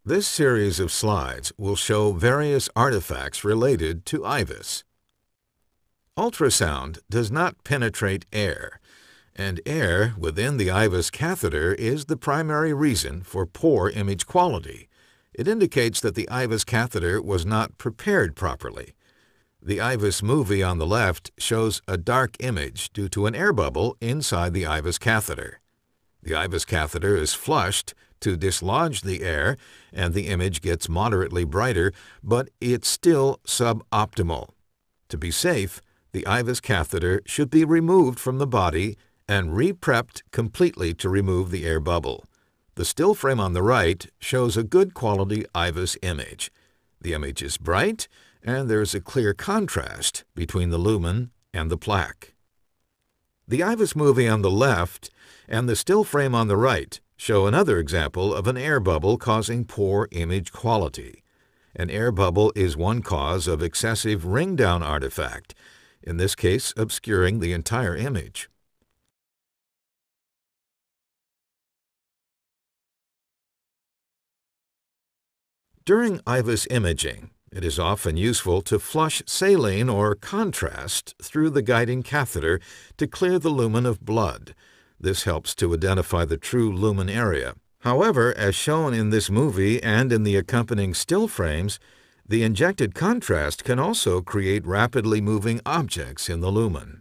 This series of slides will show various artifacts related to IVUS. Ultrasound does not penetrate air, and air within the IVUS catheter is the primary reason for poor image quality. It indicates that the IVUS catheter was not prepared properly. The IVUS movie on the left shows a dark image due to an air bubble inside the IVUS catheter. The IVUS catheter is flushed to dislodge the air, and the image gets moderately brighter, but it's still suboptimal. To be safe, the IVUS catheter should be removed from the body and re-prepped completely to remove the air bubble. The still frame on the right shows a good quality IVUS image. The image is bright, and there's a clear contrast between the lumen and the plaque. The IVUS movie on the left and the still frame on the right show another example of an air bubble causing poor image quality. An air bubble is one cause of excessive ring-down artifact, in this case obscuring the entire image. During IVUS imaging, it is often useful to flush saline or contrast through the guiding catheter to clear the lumen of blood. This helps to identify the true lumen area. However, as shown in this movie and in the accompanying still frames, the injected contrast can also create rapidly moving objects in the lumen.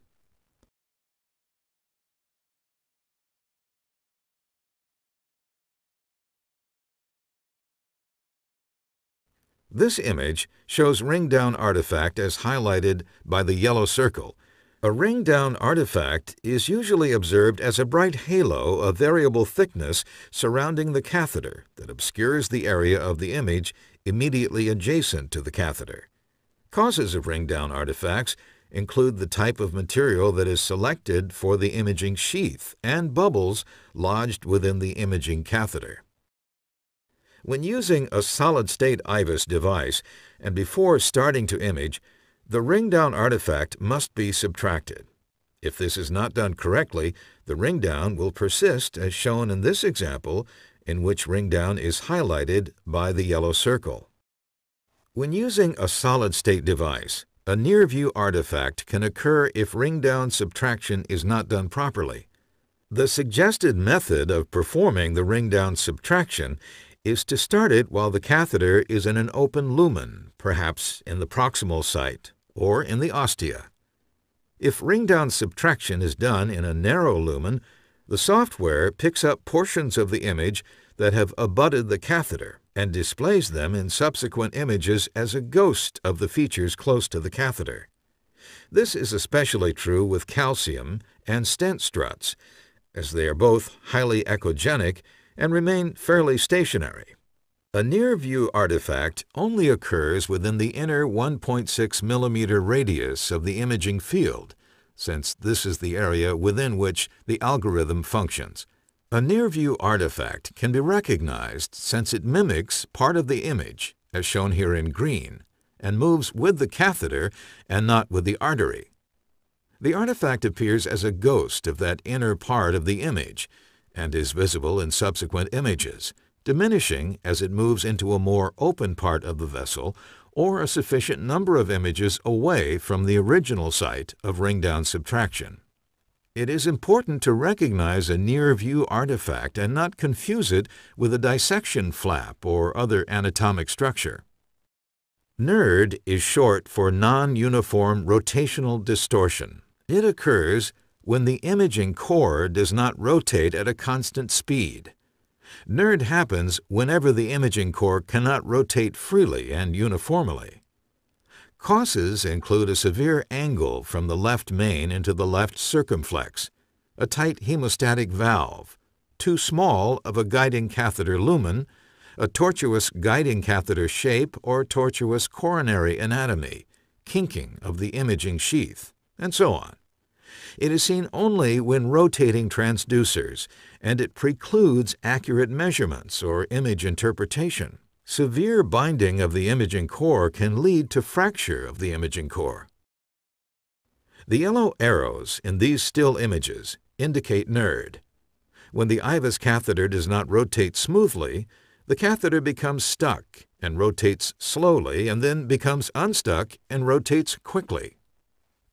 This image shows ring-down artifact as highlighted by the yellow circle. A ring-down artifact is usually observed as a bright halo of variable thickness surrounding the catheter that obscures the area of the image immediately adjacent to the catheter. Causes of ring-down artifacts include the type of material that is selected for the imaging sheath and bubbles lodged within the imaging catheter. When using a solid-state IVUS device and before starting to image, the ring-down artifact must be subtracted. If this is not done correctly, the ring-down will persist as shown in this example, in which ring-down is highlighted by the yellow circle. When using a solid-state device, a NearVu artifact can occur if ring-down subtraction is not done properly. The suggested method of performing the ring-down subtraction is to start it while the catheter is in an open lumen, perhaps in the proximal site or in the ostia. If ring-down subtraction is done in a narrow lumen, the software picks up portions of the image that have abutted the catheter and displays them in subsequent images as a ghost of the features close to the catheter. This is especially true with calcium and stent struts, as they are both highly echogenic and remain fairly stationary. A NearVu artifact only occurs within the inner 1.6 mm radius of the imaging field, since this is the area within which the algorithm functions. A NearVu artifact can be recognized since it mimics part of the image, as shown here in green, and moves with the catheter and not with the artery. The artifact appears as a ghost of that inner part of the image, and is visible in subsequent images, diminishing as it moves into a more open part of the vessel or a sufficient number of images away from the original site of ring-down subtraction. It is important to recognize a NearVu artifact and not confuse it with a dissection flap or other anatomic structure. NURD is short for non-uniform rotational distortion. It occurs when the imaging core does not rotate at a constant speed. NURD happens whenever the imaging core cannot rotate freely and uniformly. Causes include a severe angle from the left main into the left circumflex, a tight hemostatic valve, too small of a guiding catheter lumen, a tortuous guiding catheter shape or tortuous coronary anatomy, kinking of the imaging sheath, and so on. It is seen only when rotating transducers, and it precludes accurate measurements or image interpretation. Severe binding of the imaging core can lead to fracture of the imaging core. The yellow arrows in these still images indicate NURD. When the IVUS catheter does not rotate smoothly, the catheter becomes stuck and rotates slowly and then becomes unstuck and rotates quickly.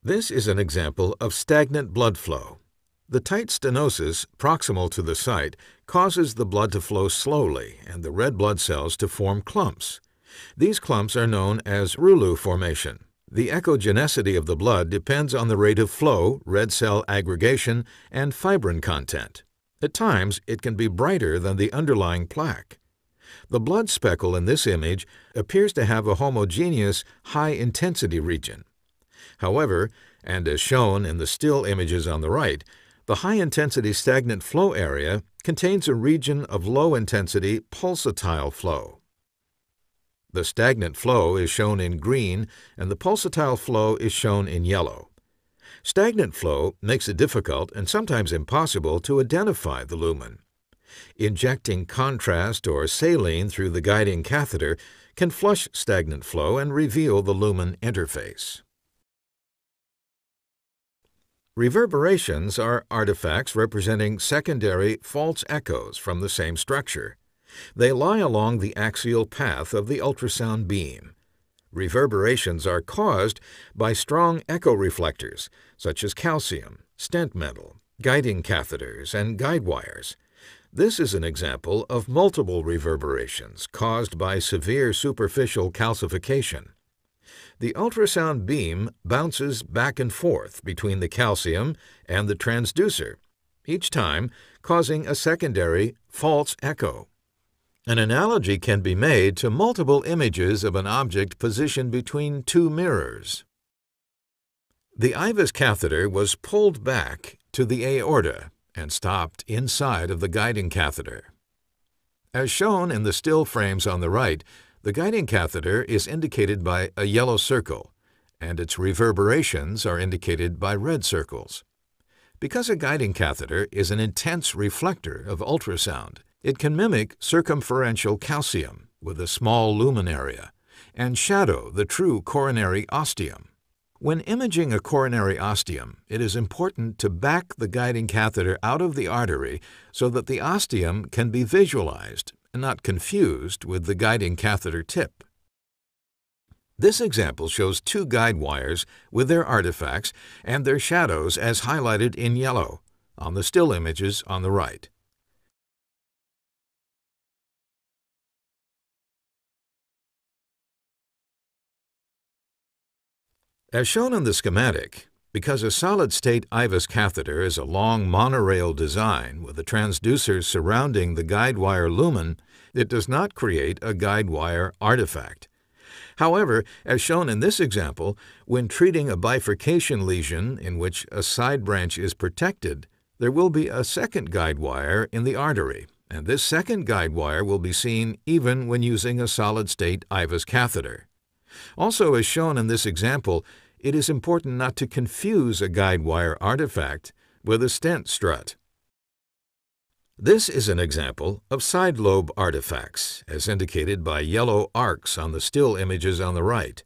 This is an example of stagnant blood flow. The tight stenosis proximal to the site causes the blood to flow slowly and the red blood cells to form clumps. These clumps are known as rouleau formation. The echogenicity of the blood depends on the rate of flow, red cell aggregation, and fibrin content. At times, it can be brighter than the underlying plaque. The blood speckle in this image appears to have a homogeneous, high-intensity region. However, and as shown in the still images on the right, the high-intensity stagnant flow area contains a region of low-intensity pulsatile flow. The stagnant flow is shown in green and the pulsatile flow is shown in yellow. Stagnant flow makes it difficult and sometimes impossible to identify the lumen. Injecting contrast or saline through the guiding catheter can flush stagnant flow and reveal the lumen interface. Reverberations are artifacts representing secondary false echoes from the same structure. They lie along the axial path of the ultrasound beam. Reverberations are caused by strong echo reflectors, such as calcium, stent metal, guiding catheters, and guide wires. This is an example of multiple reverberations caused by severe superficial calcification. The ultrasound beam bounces back and forth between the calcium and the transducer, each time causing a secondary false echo. An analogy can be made to multiple images of an object positioned between two mirrors. The IVUS catheter was pulled back to the aorta and stopped inside of the guiding catheter. As shown in the still frames on the right, the guiding catheter is indicated by a yellow circle, and its reverberations are indicated by red circles. Because a guiding catheter is an intense reflector of ultrasound, it can mimic circumferential calcium with a small lumen area and shadow the true coronary ostium. When imaging a coronary ostium, it is important to back the guiding catheter out of the artery so that the ostium can be visualized and not confused with the guiding catheter tip. This example shows two guide wires with their artifacts and their shadows as highlighted in yellow on the still images on the right. As shown in the schematic, because a solid-state IVUS catheter is a long monorail design with the transducers surrounding the guide wire lumen, it does not create a guide wire artifact. However, as shown in this example, when treating a bifurcation lesion in which a side branch is protected, there will be a second guide wire in the artery, and this second guide wire will be seen even when using a solid-state IVUS catheter. Also, as shown in this example, it is important not to confuse a guide wire artifact with a stent strut. This is an example of side lobe artifacts, as indicated by yellow arcs on the still images on the right.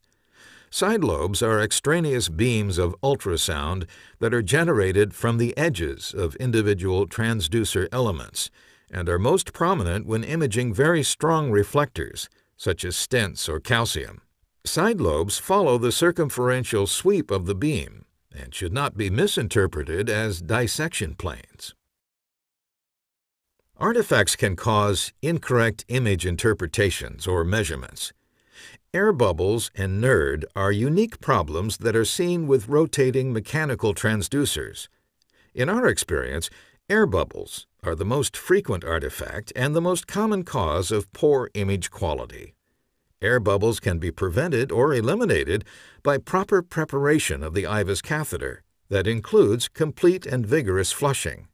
Side lobes are extraneous beams of ultrasound that are generated from the edges of individual transducer elements and are most prominent when imaging very strong reflectors, such as stents or calcium. Side lobes follow the circumferential sweep of the beam and should not be misinterpreted as dissection planes. Artifacts can cause incorrect image interpretations or measurements. Air bubbles and NURD are unique problems that are seen with rotating mechanical transducers. In our experience, air bubbles are the most frequent artifact and the most common cause of poor image quality. Air bubbles can be prevented or eliminated by proper preparation of the IVUS catheter that includes complete and vigorous flushing.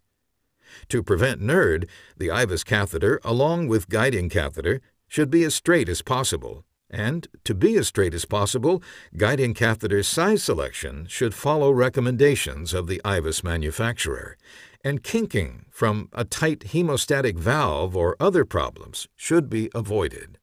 To prevent NURD, the IVUS catheter, along with guiding catheter, should be as straight as possible. And to be as straight as possible, guiding catheter size selection should follow recommendations of the IVUS manufacturer, and kinking from a tight hemostatic valve or other problems should be avoided.